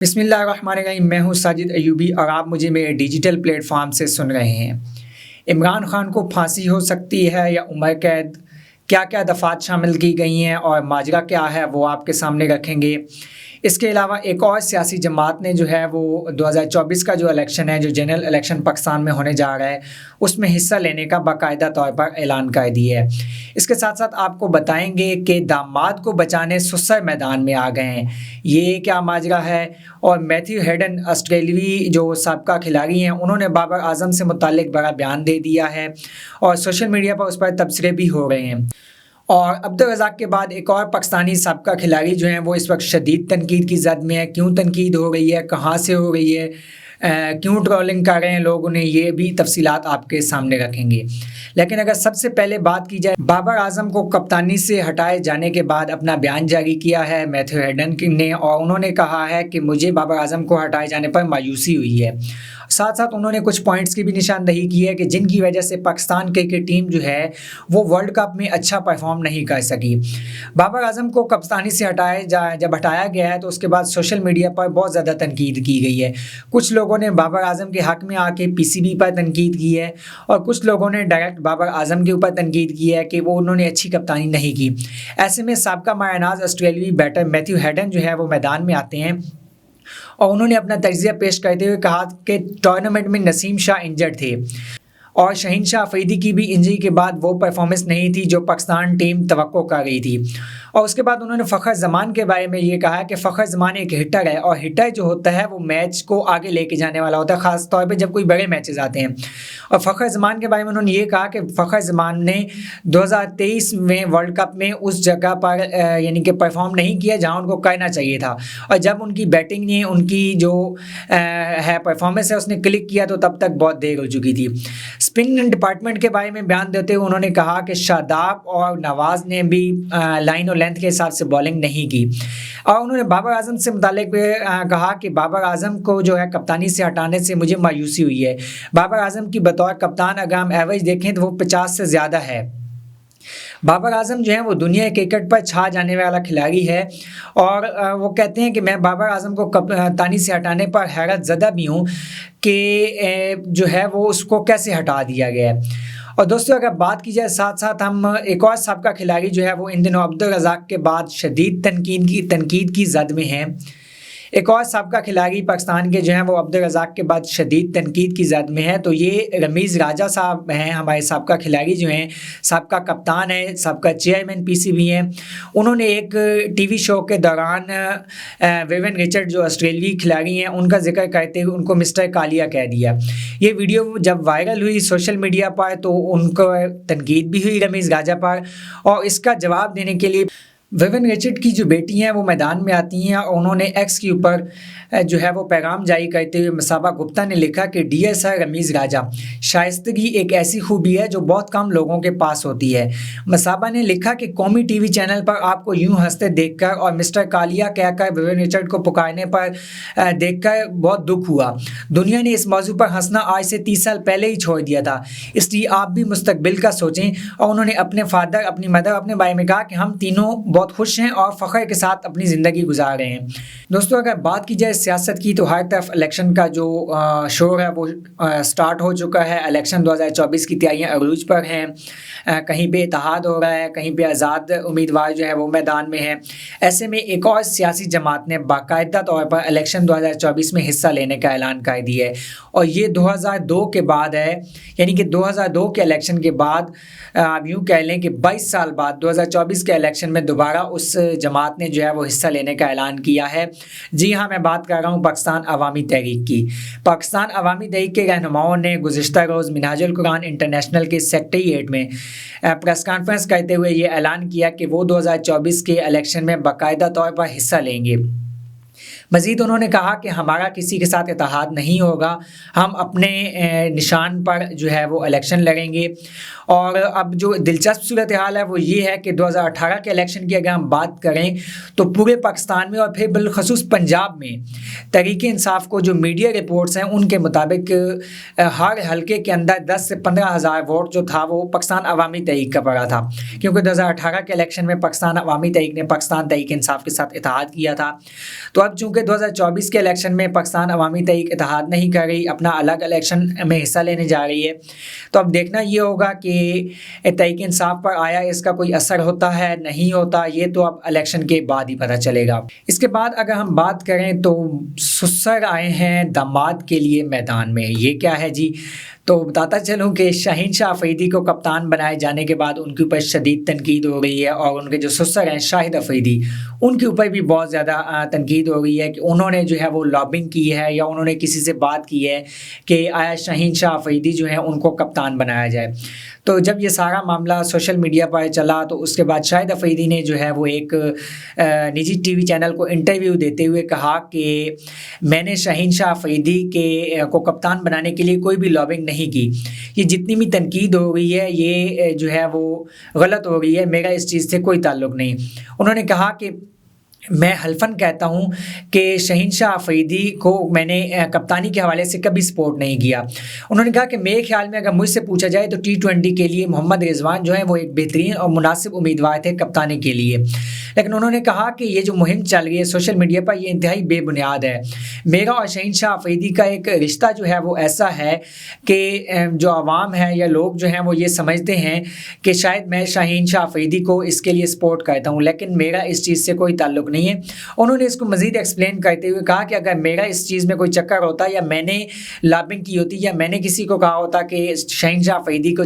بسم اللہ الرحمن الرحیم، میں ہوں ساجد ایوبی اور آپ مجھے میرے ڈیجیٹل پلیٹ فارم سے سن رہے ہیں۔ عمران خان کو پھانسی ہو سکتی ہے یا عمر قید، کیا کیا دفعات شامل کی گئی ہیں اور ماجرا کیا ہے وہ آپ کے سامنے رکھیں گے۔ اس کے علاوہ ایک اور سیاسی جماعت نے جو ہے وہ 2024 کا جو الیکشن ہے، جو جنرل الیکشن پاکستان میں ہونے جا رہا ہے، اس میں حصہ لینے کا باقاعدہ طور پر اعلان کر دیا ہے۔ اس کے ساتھ ساتھ آپ کو بتائیں گے کہ داماد کو بچانے سسر میدان میں آ گئے ہیں، یہ کیا ماجرا ہے۔ اور میتھیو ہیڈن آسٹریلوی جو سابقہ کھلاڑی ہیں، انہوں نے بابر اعظم سے متعلق بڑا بیان دے دیا ہے اور سوشل میڈیا پر اس پر تبصرے بھی ہو رہے ہیں۔ اور عبدالرزاق کے بعد ایک اور پاکستانی سابقہ کھلاڑی جو ہیں وہ اس وقت شدید تنقید کی زد میں ہے۔ کیوں تنقید ہو رہی ہے، کہاں سے ہو رہی ہے، کیوں ٹرولنگ کر رہے ہیں لوگ انہیں، یہ بھی تفصیلات آپ کے سامنے رکھیں گے۔ لیکن اگر سب سے پہلے بات کی جائے، بابر اعظم کو کپتانی سے ہٹائے جانے کے بعد اپنا بیان جاری کیا ہے میتھیو ہیڈن نے، اور انہوں نے کہا ہے کہ مجھے بابر اعظم کو ہٹائے جانے پر مایوسی ہوئی ہے۔ ساتھ ساتھ انہوں نے کچھ پوائنٹس کی بھی نشاندہی کی ہے کہ جن کی وجہ سے پاکستان کرکٹ ٹیم جو ہے وہ ورلڈ کپ میں اچھا پرفارم نہیں کر سکی۔ بابر اعظم کو کپتانی سے جب ہٹایا گیا ہے تو اس کے بعد سوشل میڈیا پر بہت زیادہ تنقید کی گئی ہے۔ کچھ لوگوں نے بابر اعظم کے حق میں آ کے پی سی بی پر تنقید کی ہے اور کچھ لوگوں نے ڈائریکٹ بابر اعظم کے اوپر تنقید کی ہے کہ وہ انہوں نے اچھی کپتانی نہیں کی۔ ایسے میں سابقہ مایہ ناز آسٹریلوی بیٹر میتھیو ہیڈن جو ہے وہ میدان میں آتے ہیں اور انہوں نے اپنا تجزیہ پیش کرتے ہوئے کہا کہ ٹورنامنٹ میں نسیم شاہ انجرڈ تھے اور شہین شاہ افریدی کی بھی انجری کے بعد وہ پرفارمنس نہیں تھی جو پاکستان ٹیم توقع کر رہی تھی۔ اور اس کے بعد انہوں نے فخر زمان کے بارے میں یہ کہا کہ فخر زمان ایک ہٹر ہے اور ہٹر جو ہوتا ہے وہ میچ کو آگے لے کے جانے والا ہوتا ہے، خاص طور پہ جب کوئی بڑے میچز آتے ہیں۔ اور فخر زمان کے بارے میں انہوں نے یہ کہا کہ فخر زمان نے 2023 میں ورلڈ کپ میں اس جگہ پر یعنی کہ پرفارم نہیں کیا جہاں ان کو کرنا چاہیے تھا، اور جب ان کی بیٹنگ نے ان کی جو ہے پرفارمنس ہے اس نے کلک کیا تو تب تک بہت دیر ہو چکی تھی۔ اسپن ڈپارٹمنٹ کے بارے میں بیان دیتے ہوئے انہوں نے کہا کہ شاداب اور نواز نے بھی لائن اور لینتھ کے حساب سے بالنگ نہیں کی، اور انہوں نے بابر اعظم سے متعلق کہا کہ بابر اعظم کو جو ہے کپتانی سے ہٹانے سے مجھے مایوسی ہوئی ہے۔ بابر اعظم کی بطور کپتان اگر ہم ایوریج دیکھیں تو وہ 50 سے زیادہ ہے۔ بابر اعظم جو ہیں وہ دنیا کرکٹ پر چھا جانے والا کھلاڑی ہے، اور وہ کہتے ہیں کہ میں بابر اعظم کو کپتانی سے ہٹانے پر حیرت زدہ بھی ہوں کہ جو ہے وہ اس کو کیسے ہٹا دیا گیا ہے۔ اور دوستوں اگر بات کی جائے ساتھ ساتھ ہم ایک اور سابقہ کھلاڑی جو ہے وہ ان دنوں عبدالرزاق کے بعد شدید تنقید کی زد میں ہیں۔ ایک اور سابقہ کھلاڑی پاکستان کے جو ہیں وہ عبدالرزاق کے بعد شدید تنقید کی زد میں ہے، تو یہ رمیز راجہ صاحب ہیں، ہمارے سابقہ کھلاڑی جو ہیں، سابقہ کپتان ہیں، سابقہ چیئرمین پی سی بی ہیں۔ انہوں نے ایک ٹی وی شو کے دوران ویون رچرڈ جو آسٹریلوی کھلاڑی ہیں ان کا ذکر کرتے ہوئے ان کو مسٹر کالیا کہہ دیا۔ یہ ویڈیو جب وائرل ہوئی سوشل میڈیا پر تو ان کو تنقید بھی ہوئی رمیز راجہ پر، اور اس کا جواب دینے کے لیے ویون رچرڈ کی جو بیٹی ہیں وہ میدان میں آتی ہیں اور انہوں نے ایکس کے اوپر جو ہے وہ پیغام جاری کرتے ہوئے مصابہ گپتا نے لکھا کہ ڈیئر سر رمیز راجہ، شائستگی ایک ایسی خوبی ہے جو بہت کم لوگوں کے پاس ہوتی ہے۔ مصابہ نے لکھا کہ قومی ٹی وی چینل پر آپ کو یوں ہنستے دیکھ کر اور مسٹر کالیا کہہ کر ویون رچرڈ کو پکارنے پر دیکھ کر بہت دکھ ہوا۔ دنیا نے اس موضوع پر ہنسنا آج سے 30 سال پہلے ہی چھوڑ دیا تھا، اس لیے آپ بھی مستقبل کا سوچیں۔ اور انہوں نے اپنے فادر، اپنی مدر، اپنے بارے میں کہا کہ ہم تینوں بہت خوش ہیں اور فخر کے ساتھ اپنی زندگی گزار رہے ہیں۔ دوستوں اگر بات کی جائے سیاست کی تو ہر طرف الیکشن کا جو شور ہے وہ سٹارٹ ہو چکا ہے۔ الیکشن 2024 کی تیاریاں عروج پر ہیں، کہیں پہ اتحاد ہو رہا ہے، کہیں پہ آزاد امیدوار جو ہے وہ میدان میں ہے۔ ایسے میں ایک اور سیاسی جماعت نے باقاعدہ طور پر الیکشن 2024 میں حصہ لینے کا اعلان کر دیا ہے، اور یہ 2002 کے بعد ہے، یعنی کہ 2002 کے الیکشن کے بعد آپ یوں کہہ لیں کہ 22 سال بعد 2024 کے الیکشن میں دوبارہ اس جماعت نے جو ہے وہ حصہ لینے کا اعلان کیا ہے۔ جی ہاں، میں بات کر رہا ہوں پاکستان عوامی تحریک کی۔ پاکستان عوامی تحریک کے رہنماؤں نے گزشتہ روز منہاج القرآن انٹرنیشنل کے سیکریٹریٹ میں پریس کانفرنس کرتے ہوئے یہ اعلان کیا کہ وہ 2024 کے الیکشن میں باقاعدہ طور پر حصہ لیں گے۔ مزید انہوں نے کہا کہ ہمارا کسی کے ساتھ اتحاد نہیں ہوگا، ہم اپنے نشان پر جو ہے وہ الیکشن لڑیں گے۔ اور اب جو دلچسپ صورتحال ہے وہ یہ ہے کہ 2018 کے الیکشن کی اگر ہم بات کریں تو پورے پاکستان میں اور پھر بالخصوص پنجاب میں تحریک انصاف کو جو میڈیا رپورٹس ہیں ان کے مطابق ہر حلقے کے اندر 10 سے 15 ہزار ووٹ جو تھا وہ پاکستان عوامی تحریک کا پڑا تھا، کیونکہ 2018 کے الیکشن میں پاکستان عوامی تحریک نے پاکستان تحریک انصاف کے ساتھ اتحاد کیا تھا۔ تو اب چونکہ چونکہ 2024 کے الیکشن میں پاکستان عوامی تحریک اتحاد نہیں کر رہی، اپنا الگ الیکشن میں حصہ لینے جا رہی ہے، تو اب دیکھنا یہ ہوگا کہ تحریک انصاف پر آیا اس کا کوئی اثر ہوتا ہے نہیں ہوتا، یہ تو اب الیکشن کے بعد ہی پتہ چلے گا۔ اس کے بعد اگر ہم بات کریں تو سسر آئے ہیں داماد کے لیے میدان میں، یہ کیا ہے جی؟ تو بتاتا چلوں کہ شاہین شاہ آفریدی کو کپتان بنائے جانے کے بعد ان کے اوپر شدید تنقید ہو رہی ہے، اور ان کے جو سسر ہیں شاہد آفریدی، ان کے اوپر بھی بہت زیادہ تنقید ہو رہی ہے کہ انہوں نے جو ہے وہ لابنگ کی ہے یا انہوں نے کسی سے بات کی ہے کہ آیا شاہین شاہ آفریدی جو ہیں ان کو کپتان بنایا جائے۔ تو جب یہ سارا معاملہ سوشل میڈیا پر چلا تو اس کے بعد شاہد آفریدی نے جو ہے وہ ایک نجی ٹی وی چینل کو انٹرویو دیتے ہوئے کہا کہ میں نے شاہین شاہ آفریدی کو کپتان بنانے کے لیے کوئی بھی لابنگ نہیں کی، یہ جتنی بھی تنقید ہو رہی ہے یہ جو ہے وہ غلط ہو رہی ہے، میرا اس چیز سے کوئی تعلق نہیں۔ انہوں نے کہا کہ میں حلفاً کہتا ہوں کہ شاہین شاہ آفریدی کو میں نے کپتانی کے حوالے سے کبھی سپورٹ نہیں کیا۔ انہوں نے کہا کہ میرے خیال میں اگر مجھ سے پوچھا جائے تو T20 کے لیے محمد رضوان جو ہیں وہ ایک بہترین اور مناسب امیدوار تھے کپتانی کے لیے، لیکن انہوں نے کہا کہ یہ جو مہم چل رہی ہے سوشل میڈیا پر یہ انتہائی بے بنیاد ہے۔ میرا اور شاہین شاہ آفریدی کا ایک رشتہ جو ہے وہ ایسا ہے کہ جو عوام ہے یا لوگ جو ہیں وہ یہ سمجھتے ہیں کہ شاید میں شاہین شاہ آفریدی کو اس کے لیے سپورٹ کرتا ہوں، لیکن میرا اس چیز سے کوئی تعلق نہیں ہے۔ انہوں نے اس کو مزید ایکسپلین کرتے ہوئے کہا کہ اگر میرا اس چیز میں کوئی چکر ہوتا یا میں نے لابنگ کی ہوتی یا میں نے کسی کو کہا ہوتا کہ شاہین شاہ آفریدی کو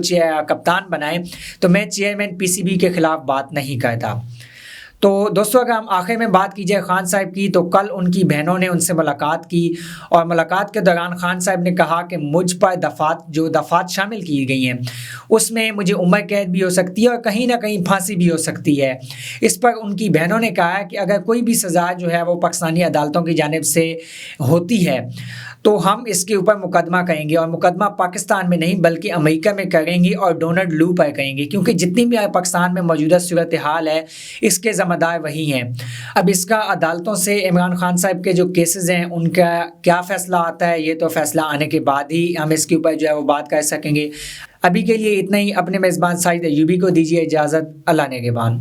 کپتان بنائیں تو میں چیئرمین PCB کے خلاف بات نہیں کرتا۔ تو دوستو اگر ہم آخر میں بات کی جائے خان صاحب کی، تو کل ان کی بہنوں نے ان سے ملاقات کی اور ملاقات کے دوران خان صاحب نے کہا کہ مجھ پر دفعات شامل کی گئی ہیں اس میں مجھے عمر قید بھی ہو سکتی ہے اور کہیں نہ کہیں پھانسی بھی ہو سکتی ہے۔ اس پر ان کی بہنوں نے کہا کہ اگر کوئی بھی سزا جو ہے وہ پاکستانی عدالتوں کی جانب سے ہوتی ہے تو ہم اس کے اوپر مقدمہ کریں گے، اور مقدمہ پاکستان میں نہیں بلکہ امریکہ میں کریں گے اور ڈونلڈ لو پر کریں گے، کیونکہ جتنی بھی پاکستان میں موجودہ صورتحال ہے اس کے ذمہ دار وہی ہیں۔ اب اس کا عدالتوں سے عمران خان صاحب کے جو کیسز ہیں ان کا کیا فیصلہ آتا ہے یہ تو فیصلہ آنے کے بعد ہی ہم اس کے اوپر جو ہے وہ بات کر سکیں گے۔ ابھی کے لیے اتنا ہی، اپنے میزبان ساجد ایوبی کو دیجیے اجازت، اللہ نگہبان۔